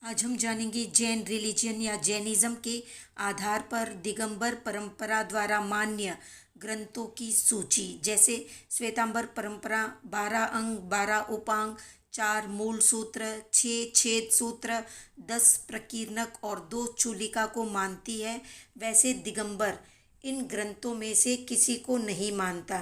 आज हम जानेंगे जैन रिलीजन या जैनिज्म के आधार पर दिगंबर परंपरा द्वारा मान्य ग्रंथों की सूची। जैसे श्वेतांबर परंपरा 12 अंग, 12 उपांग, 4 मूल सूत्र, 6 छेद सूत्र, 10 प्रकीर्णक और 2 चूलिका को मानती है। वैसे दिगंबर इन ग्रंथों में से किसी को नहीं मानता,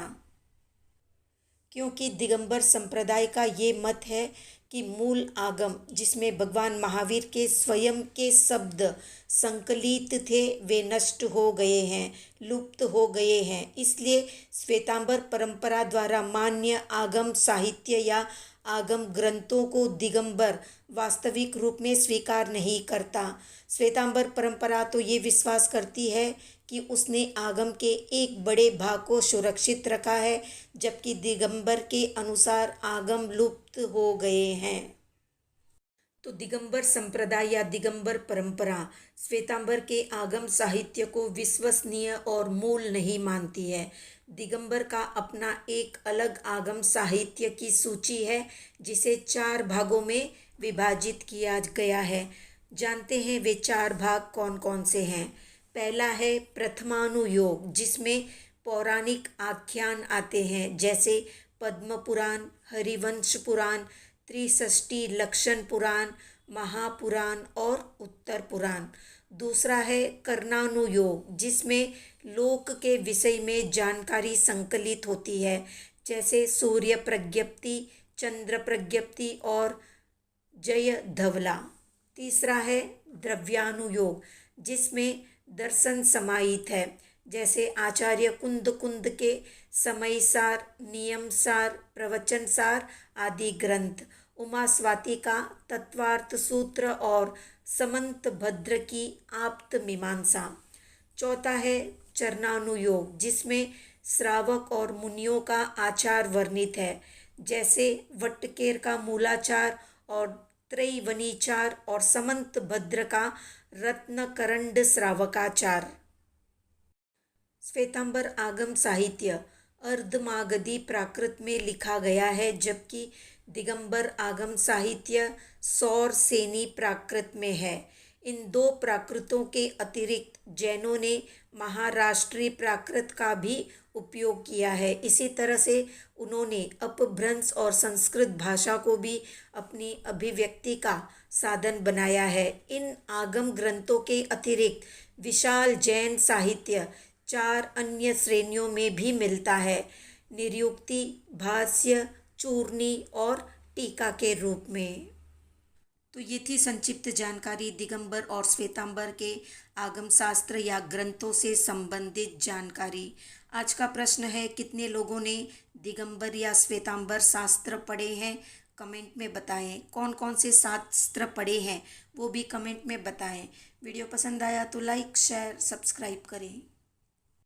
क्योंकि दिगंबर संप्रदाय का ये मत है कि मूल आगम, जिसमें भगवान महावीर के स्वयं के शब्द संकलित थे, वे नष्ट हो गए हैं, लुप्त हो गए हैं। इसलिए श्वेतांबर परंपरा द्वारा मान्य आगम साहित्य या आगम ग्रंथों को दिगंबर वास्तविक रूप में स्वीकार नहीं करता। श्वेतांबर परंपरा तो ये विश्वास करती है कि उसने आगम के एक बड़े भाग को सुरक्षित रखा है, जबकि दिगंबर के अनुसार आगम लुप्त हो गए हैं। तो दिगंबर संप्रदाय या दिगंबर परंपरा श्वेतांबर के आगम साहित्य को विश्वसनीय और मूल नहीं मानती है। दिगंबर का अपना एक अलग आगम साहित्य की सूची है, जिसे 4 भागों में विभाजित किया गया है। जानते हैं वे 4 भाग कौन कौन से हैं। पहला है प्रथमानुयोग, जिसमें पौराणिक आख्यान आते हैं, जैसे पद्म पुराण, हरिवंश पुराण, त्रिषष्टि लक्षण पुराण, महापुराण और उत्तर पुराण। दूसरा है कर्णानुयोग, जिसमें लोक के विषय में जानकारी संकलित होती है, जैसे सूर्य प्रज्ञप्ति, चंद्र प्रज्ञप्ति और जय धवला। तीसरा है द्रव्यानुयोग, जिसमें दर्शन समाहित है, जैसे आचार्य कुंद कुंद के समयसार, नियमसार, प्रवचनसार आदि ग्रंथ, उमा स्वाति का तत्वार्थ सूत्र और समंत भद्र की आप्त मीमांसा। चौथा है चरणानुयोग, जिसमें श्रावक और मुनियों का आचार वर्णित है, जैसे वट्टकेर का मूलाचार और त्रैवनीचार और समंत भद्र का रत्नकरंड श्रावकाचार। श्वेतांबर आगम साहित्य अर्धमागधी प्राकृत में लिखा गया है, जबकि दिगंबर आगम साहित्य सौरसेनी प्राकृत में है। इन 2 प्राकृतों के अतिरिक्त जैनों ने महाराष्ट्री प्राकृत का भी उपयोग किया है। इसी तरह से उन्होंने अपभ्रंश और संस्कृत भाषा को भी अपनी अभिव्यक्ति का साधन बनाया है। इन आगम ग्रंथों के अतिरिक्त विशाल जैन साहित्य 4 अन्य श्रेणियों में भी मिलता है, निरुक्ति, भाष्य, चूर्णी और टीका के रूप में। तो ये थी संक्षिप्त जानकारी दिगंबर और श्वेतांबर के आगम शास्त्र या ग्रंथों से संबंधित जानकारी। आज का प्रश्न है, कितने लोगों ने दिगंबर या श्वेतांबर शास्त्र पढ़े हैं? कमेंट में बताएं। कौन कौन से शास्त्र पढ़े हैं वो भी कमेंट में बताएं। वीडियो पसंद आया तो लाइक, शेयर, सब्सक्राइब करें।